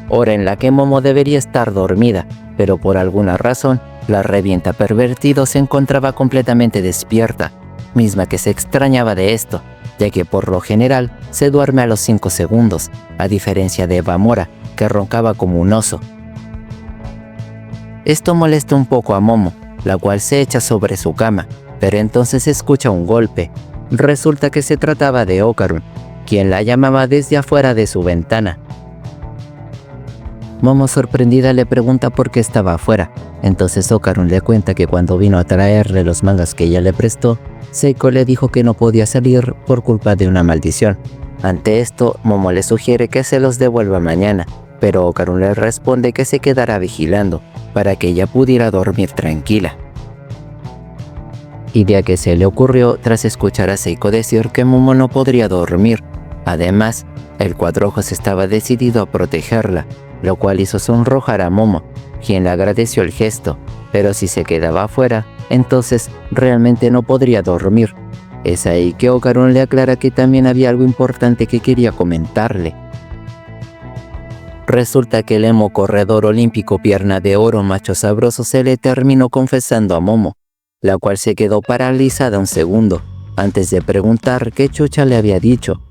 Hora en la que Momo debería estar dormida, pero por alguna razón, la revienta pervertido se encontraba completamente despierta, misma que se extrañaba de esto, ya que por lo general se duerme a los 5 segundos, a diferencia de Bamora, que roncaba como un oso. Esto molesta un poco a Momo, la cual se echa sobre su cama, pero entonces escucha un golpe. Resulta que se trataba de Okarun, quien la llamaba desde afuera de su ventana. Momo, sorprendida, le pregunta por qué estaba afuera. Entonces Okarun le cuenta que cuando vino a traerle los mangas que ella le prestó, Seiko le dijo que no podía salir por culpa de una maldición. Ante esto, Momo le sugiere que se los devuelva mañana, pero Okarun le responde que se quedará vigilando, para que ella pudiera dormir tranquila. Idea que se le ocurrió tras escuchar a Seiko decir que Momo no podría dormir. Además, el Cuatro Ojos estaba decidido a protegerla, lo cual hizo sonrojar a Momo, quien le agradeció el gesto, pero si se quedaba afuera, entonces realmente no podría dormir. Es ahí que Okarun le aclara que también había algo importante que quería comentarle. Resulta que el emo corredor olímpico Pierna de Oro Macho Sabroso se le terminó confesando a Momo, la cual se quedó paralizada un segundo, antes de preguntar qué chucha le había dicho.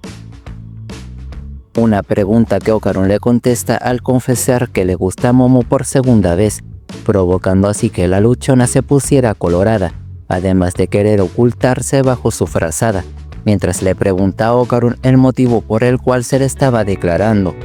Una pregunta que Okarun le contesta al confesar que le gusta a Momo por segunda vez, provocando así que la luchona se pusiera colorada, además de querer ocultarse bajo su frazada, mientras le pregunta a Okarun el motivo por el cual se le estaba declarando.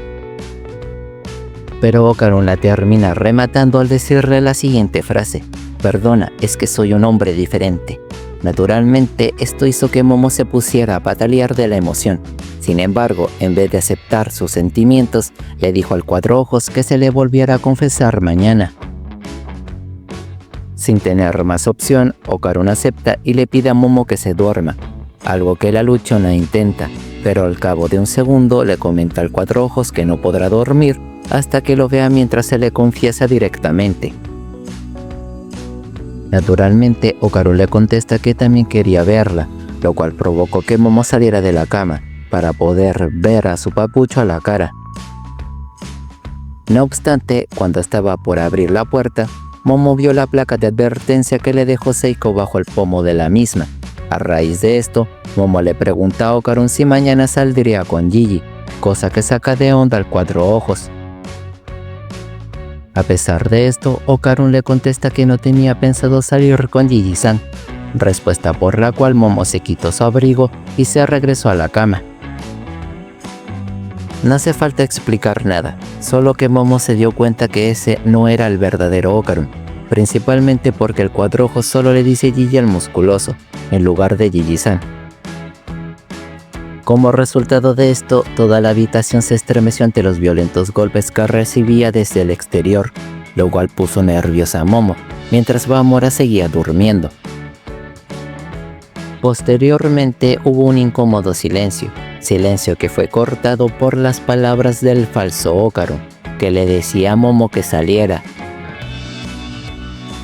Pero Okarun la termina rematando al decirle la siguiente frase: «Perdona, es que soy un hombre diferente». Naturalmente, esto hizo que Momo se pusiera a patalear de la emoción. Sin embargo, en vez de aceptar sus sentimientos, le dijo al Cuatro Ojos que se le volviera a confesar mañana. Sin tener más opción, Okarun acepta y le pide a Momo que se duerma, algo que la luchona intenta, pero al cabo de un segundo le comenta al Cuatro Ojos que no podrá dormir hasta que lo vea mientras se le confiesa directamente. Naturalmente, Okarun le contesta que también quería verla, lo cual provocó que Momo saliera de la cama para poder ver a su papucho a la cara. No obstante, cuando estaba por abrir la puerta, Momo vio la placa de advertencia que le dejó Seiko bajo el pomo de la misma. A raíz de esto, Momo le pregunta a Okarun si mañana saldría con Gigi, cosa que saca de onda al Cuatro Ojos. A pesar de esto, Okarun le contesta que no tenía pensado salir con Gigi-san, respuesta por la cual Momo se quitó su abrigo y se regresó a la cama. No hace falta explicar nada, solo que Momo se dio cuenta que ese no era el verdadero Okarun, principalmente porque el Cuatro Ojos solo le dice Gigi al musculoso, en lugar de Gigi-san. Como resultado de esto, toda la habitación se estremeció ante los violentos golpes que recibía desde el exterior, lo cual puso nerviosa a Momo, mientras Bamora seguía durmiendo. Posteriormente hubo un incómodo silencio que fue cortado por las palabras del falso Okarun, que le decía a Momo que saliera.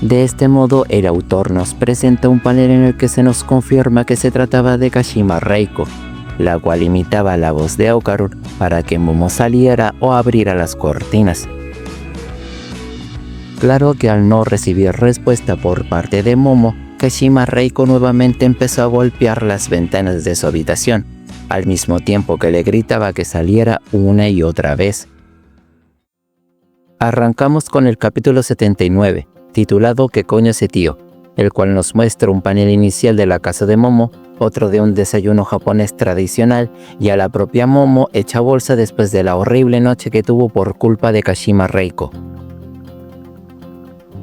De este modo, el autor nos presenta un panel en el que se nos confirma que se trataba de Kashima Reiko, la cual imitaba la voz de Okarun para que Momo saliera o abriera las cortinas. Claro que al no recibir respuesta por parte de Momo, Kashima Reiko nuevamente empezó a golpear las ventanas de su habitación, al mismo tiempo que le gritaba que saliera una y otra vez. Arrancamos con el capítulo 79, titulado ¿Qué coño ese tío?, el cual nos muestra un panel inicial de la casa de Momo, otro de un desayuno japonés tradicional y a la propia Momo hecha bolsa después de la horrible noche que tuvo por culpa de Kashima Reiko.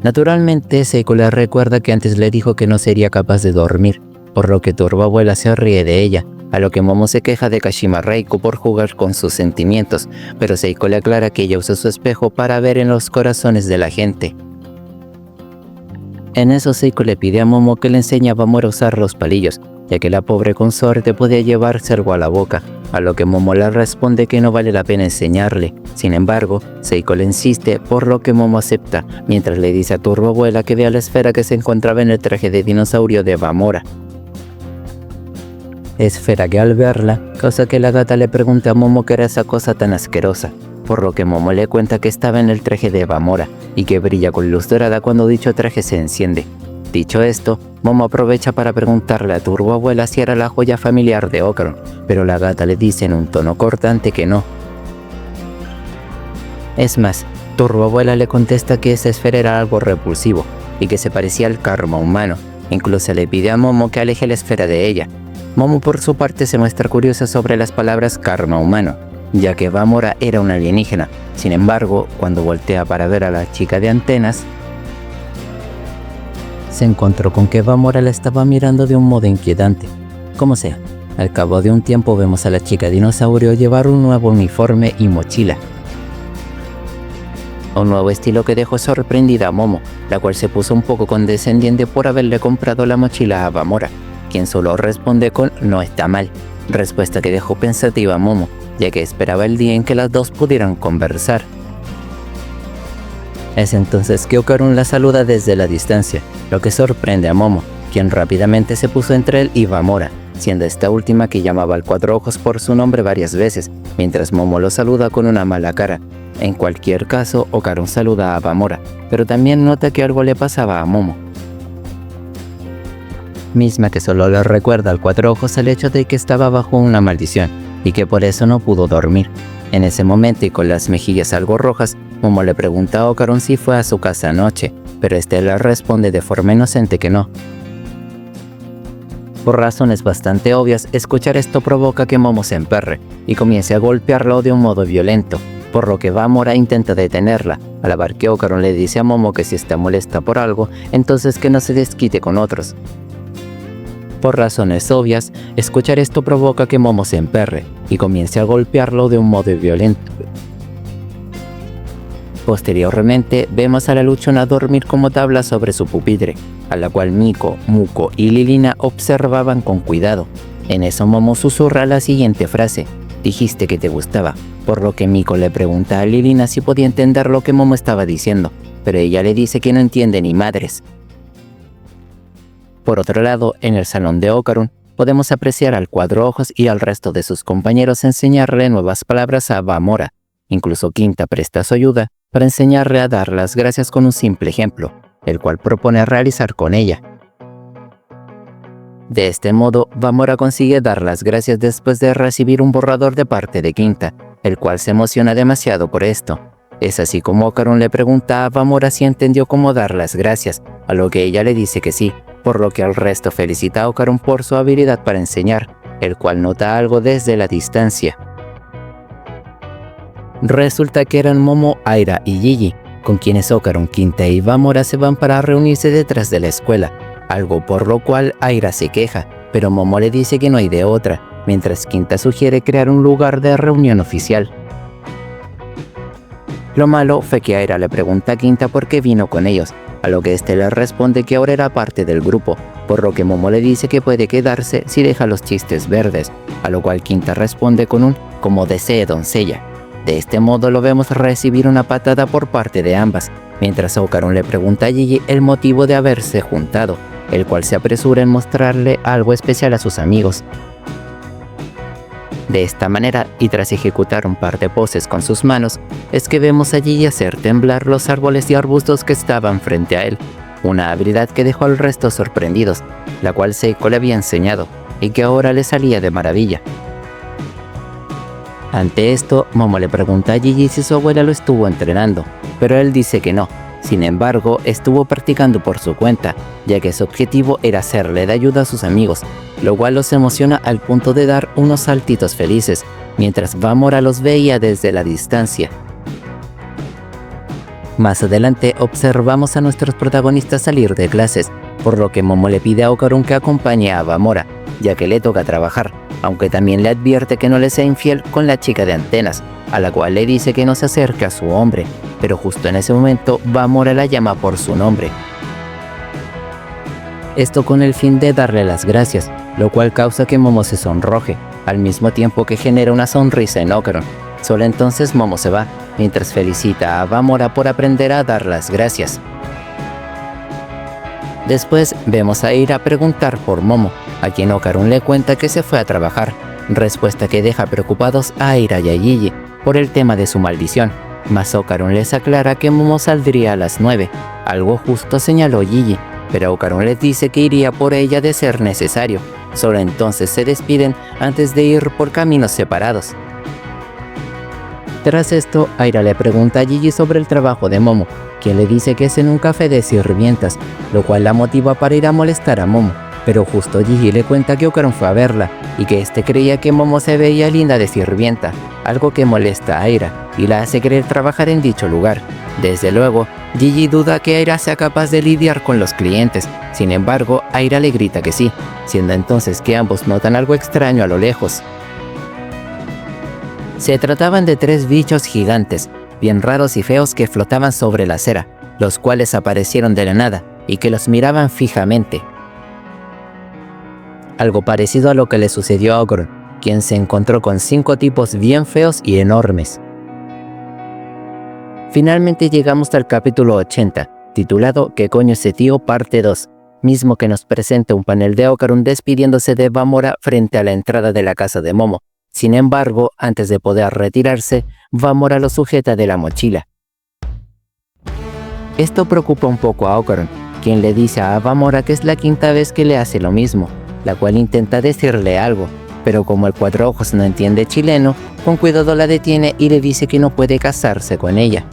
Naturalmente, Seiko le recuerda que antes le dijo que no sería capaz de dormir, por lo que Turboabuela se ríe de ella, a lo que Momo se queja de Kashima Reiko por jugar con sus sentimientos, pero Seiko le aclara que ella usa su espejo para ver en los corazones de la gente. En eso Seiko le pide a Momo que le enseñe a Bamora a usar los palillos, ya que la pobre consorte podía llevarse algo a la boca, a lo que Momo le responde que no vale la pena enseñarle. Sin embargo, Seiko le insiste, por lo que Momo acepta, mientras le dice a Turboabuela que vea la esfera que se encontraba en el traje de dinosaurio de Bamora. Esfera que al verla, causa que la gata le pregunte a Momo qué era esa cosa tan asquerosa, por lo que Momo le cuenta que estaba en el traje de Bamora y que brilla con luz dorada cuando dicho traje se enciende. Dicho esto, Momo aprovecha para preguntarle a Turboabuela si era la joya familiar de Ocaron, pero la gata le dice en un tono cortante que no. Es más, Turboabuela le contesta que esa esfera era algo repulsivo y que se parecía al karma humano. Incluso le pide a Momo que aleje la esfera de ella. Momo por su parte se muestra curiosa sobre las palabras karma humano, ya que Bamora era un alienígena. Sin embargo, cuando voltea para ver a la chica de antenas, se encontró con que Bamora la estaba mirando de un modo inquietante. Como sea, al cabo de un tiempo vemos a la chica dinosaurio llevar un nuevo uniforme y mochila. Un nuevo estilo que dejó sorprendida a Momo, la cual se puso un poco condescendiente por haberle comprado la mochila a Bamora, quien solo responde con "no está mal", respuesta que dejó pensativa a Momo, ya que esperaba el día en que las dos pudieran conversar. Es entonces que Ocaron la saluda desde la distancia, lo que sorprende a Momo, quien rápidamente se puso entre él y Bamora, siendo esta última que llamaba al Cuatro Ojos por su nombre varias veces, mientras Momo lo saluda con una mala cara. En cualquier caso, Ocaron saluda a Bamora, pero también nota que algo le pasaba a Momo, misma que solo le recuerda al Cuatro Ojos el hecho de que estaba bajo una maldición y que por eso no pudo dormir. En ese momento y con las mejillas algo rojas, Momo le pregunta a Ocaron si fue a su casa anoche, pero este le responde de forma inocente que no. Por razones bastante obvias, escuchar esto provoca que Momo se emperre y comience a golpearlo de un modo violento, por lo que Bamora intenta detenerla, a la par que Ocaron le dice a Momo que si está molesta por algo, entonces que no se desquite con otros. Por razones obvias, escuchar esto provoca que Momo se emperre y comience a golpearlo de un modo violento. Posteriormente, vemos a la luchona dormir como tabla sobre su pupitre, a la cual Miko, Muko y Lilina observaban con cuidado. En eso Momo susurra la siguiente frase: "Dijiste que te gustaba", por lo que Miko le pregunta a Lilina si podía entender lo que Momo estaba diciendo, pero ella le dice que no entiende ni madres. Por otro lado, en el salón de Ocaron, podemos apreciar al Cuatro Ojos y al resto de sus compañeros enseñarle nuevas palabras a Bamora. Incluso Quinta presta su ayuda para enseñarle a dar las gracias con un simple ejemplo, el cual propone realizar con ella. De este modo, Bamora consigue dar las gracias después de recibir un borrador de parte de Quinta, el cual se emociona demasiado por esto. Es así como Ocaron le pregunta a Bamora si entendió cómo dar las gracias, a lo que ella le dice que sí, por lo que el resto felicita a Ocaron por su habilidad para enseñar, el cual nota algo desde la distancia. Resulta que eran Momo, Aira y Gigi, con quienes Ocaron, Quinta y Bamora se van para reunirse detrás de la escuela, algo por lo cual Aira se queja, pero Momo le dice que no hay de otra, mientras Quinta sugiere crear un lugar de reunión oficial. Lo malo fue que Aira le pregunta a Quinta por qué vino con ellos, a lo que este le responde que ahora era parte del grupo, por lo que Momo le dice que puede quedarse si deja los chistes verdes, a lo cual Quinta responde con un "como desee doncella". De este modo lo vemos recibir una patada por parte de ambas, mientras Ocaron le pregunta a Gigi el motivo de haberse juntado, el cual se apresura en mostrarle algo especial a sus amigos. De esta manera, y tras ejecutar un par de poses con sus manos, es que vemos a Gigi hacer temblar los árboles y arbustos que estaban frente a él, una habilidad que dejó al resto sorprendidos, la cual Seiko le había enseñado, y que ahora le salía de maravilla. Ante esto, Momo le pregunta a Gigi si su abuela lo estuvo entrenando, pero él dice que no. Sin embargo, estuvo practicando por su cuenta, ya que su objetivo era serle de ayuda a sus amigos, lo cual los emociona al punto de dar unos saltitos felices, mientras Bamora los veía desde la distancia. Más adelante observamos a nuestros protagonistas salir de clases, por lo que Momo le pide a Okarun que acompañe a Bamora, ya que le toca trabajar, aunque también le advierte que no le sea infiel con la chica de antenas, a la cual le dice que no se acerque a su hombre, pero justo en ese momento Bamora la llama por su nombre. Esto con el fin de darle las gracias, lo cual causa que Momo se sonroje, al mismo tiempo que genera una sonrisa en Okarun. Solo entonces Momo se va, mientras felicita a Bamora por aprender a dar las gracias. Después vemos a Aira preguntar por Momo, a quien Okarun le cuenta que se fue a trabajar, respuesta que deja preocupados a Aira y a Gigi por el tema de su maldición, mas Okarun les aclara que Momo saldría a las 9, algo justo señaló Gigi, pero Okarun les dice que iría por ella de ser necesario. Solo entonces se despiden antes de ir por caminos separados. Tras esto, Aira le pregunta a Gigi sobre el trabajo de Momo, quien le dice que es en un café de sirvientas, lo cual la motiva para ir a molestar a Momo, pero justo Gigi le cuenta que Okarun fue a verla, y que este creía que Momo se veía linda de sirvienta, algo que molesta a Aira, y la hace querer trabajar en dicho lugar. Desde luego, Gigi duda que Aira sea capaz de lidiar con los clientes, sin embargo, Aira le grita que sí, siendo entonces que ambos notan algo extraño a lo lejos. Se trataban de 3 bichos gigantes, bien raros y feos que flotaban sobre la acera, los cuales aparecieron de la nada y que los miraban fijamente. Algo parecido a lo que le sucedió a Okarun, quien se encontró con 5 tipos bien feos y enormes. Finalmente llegamos al capítulo 80, titulado ¿Qué coño ese tío? Parte 2, mismo que nos presenta un panel de Okarun despidiéndose de Bamora frente a la entrada de la casa de Momo. Sin embargo, antes de poder retirarse, Bamora lo sujeta de la mochila. Esto preocupa un poco a Okarun, quien le dice a Bamora que es la 5ª vez que le hace lo mismo, la cual intenta decirle algo, pero como el Cuatro Ojos no entiende chileno, con cuidado la detiene y le dice que no puede casarse con ella.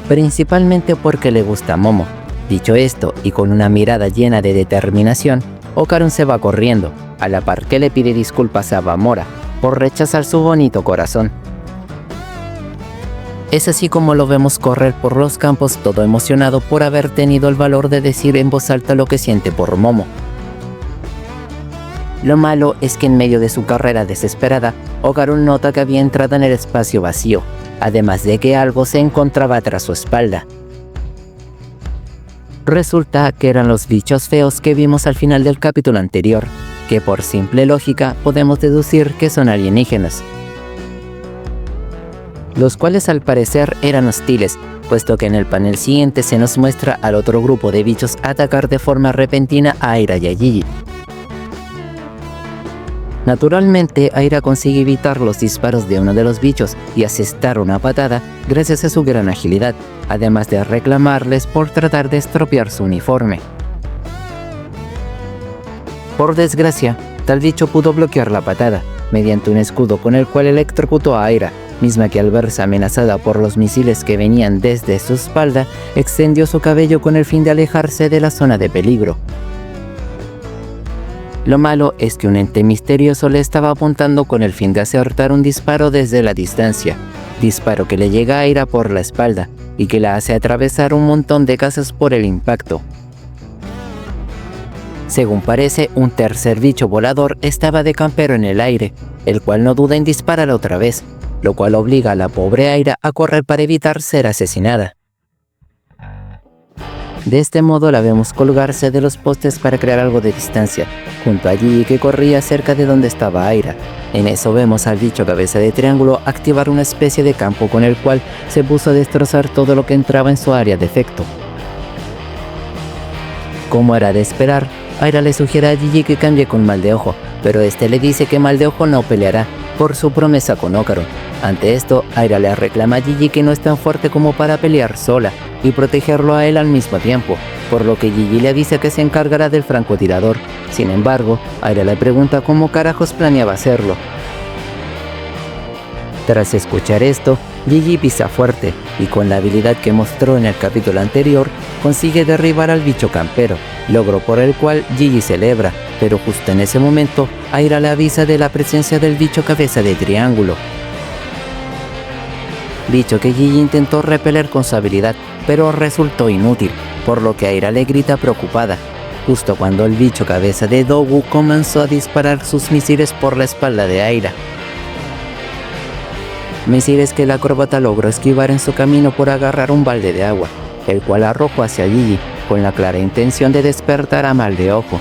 Principalmente porque le gusta Momo. Dicho esto, y con una mirada llena de determinación, Okarun se va corriendo, a la par que le pide disculpas a Bamora por rechazar su bonito corazón. Es así como lo vemos correr por los campos todo emocionado por haber tenido el valor de decir en voz alta lo que siente por Momo. Lo malo es que en medio de su carrera desesperada, Okarun nota que había entrado en el espacio vacío, además de que algo se encontraba tras su espalda. Resulta que eran los bichos feos que vimos al final del capítulo anterior, que por simple lógica podemos deducir que son alienígenas, los cuales al parecer eran hostiles, puesto que en el panel siguiente se nos muestra al otro grupo de bichos atacar de forma repentina a Aira y a Gigi. Naturalmente, Aira consigue evitar los disparos de uno de los bichos y asestar una patada gracias a su gran agilidad, además de reclamarles por tratar de estropear su uniforme. Por desgracia, tal bicho pudo bloquear la patada, mediante un escudo con el cual electrocutó a Aira, misma que al verse amenazada por los misiles que venían desde su espalda, extendió su cabello con el fin de alejarse de la zona de peligro. Lo malo es que un ente misterioso le estaba apuntando con el fin de acertar un disparo desde la distancia, disparo que le llega a Aira por la espalda y que la hace atravesar un montón de casas por el impacto. Según parece, un tercer bicho volador estaba de campero en el aire, el cual no duda en disparar otra vez, lo cual obliga a la pobre Aira a correr para evitar ser asesinada. De este modo la vemos colgarse de los postes para crear algo de distancia, junto a Gigi que corría cerca de donde estaba Aira. En eso vemos al bicho cabeza de triángulo activar una especie de campo con el cual se puso a destrozar todo lo que entraba en su área de efecto. Como era de esperar, Aira le sugiere a Gigi que cambie con Mal de Ojo, pero este le dice que Mal de Ojo no peleará, por su promesa con Okarun. Ante esto, Aira le reclama a Gigi que no es tan fuerte como para pelear sola, y protegerlo a él al mismo tiempo, por lo que Gigi le avisa que se encargará del francotirador. Sin embargo, Aira le pregunta cómo carajos planeaba hacerlo. Tras escuchar esto, Gigi pisa fuerte y con la habilidad que mostró en el capítulo anterior, consigue derribar al bicho campero, logro por el cual Gigi celebra, pero justo en ese momento, Aira le avisa de la presencia del bicho cabeza de triángulo. Bicho que Gigi intentó repeler con su habilidad, pero resultó inútil, por lo que Aira le grita preocupada, justo cuando el bicho cabeza de Dogu comenzó a disparar sus misiles por la espalda de Aira. Misiles que el acróbata logró esquivar en su camino por agarrar un balde de agua, el cual arrojó hacia Gigi, con la clara intención de despertar a Mal de Ojo.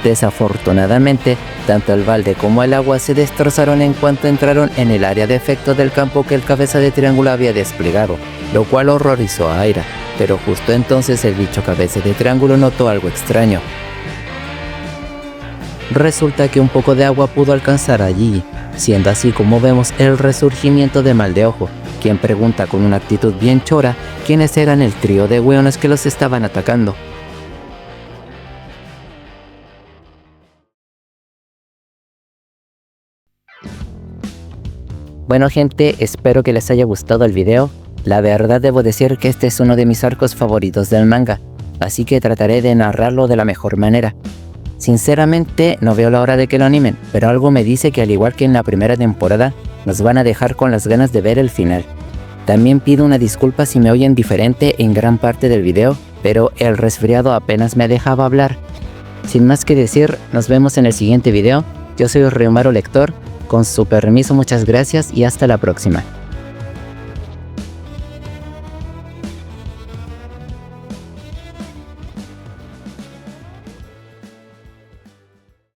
Desafortunadamente, tanto el balde como el agua se destrozaron en cuanto entraron en el área de efecto del campo que el cabeza de triángulo había desplegado, lo cual horrorizó a Aira, pero justo entonces el bicho cabeza de triángulo notó algo extraño. Resulta que un poco de agua pudo alcanzar a Gigi, siendo así como vemos el resurgimiento de Mal de Ojo, quien pregunta con una actitud bien chora quiénes eran el trío de hueones que los estaban atacando. Bueno gente, espero que les haya gustado el video. La verdad debo decir que este es uno de mis arcos favoritos del manga, así que trataré de narrarlo de la mejor manera. Sinceramente no veo la hora de que lo animen, pero algo me dice que al igual que en la primera temporada, nos van a dejar con las ganas de ver el final. También pido una disculpa si me oyen diferente en gran parte del video, pero el resfriado apenas me dejaba hablar. Sin más que decir, nos vemos en el siguiente video. Yo soy Ryumaru Lector, con su permiso muchas gracias y hasta la próxima.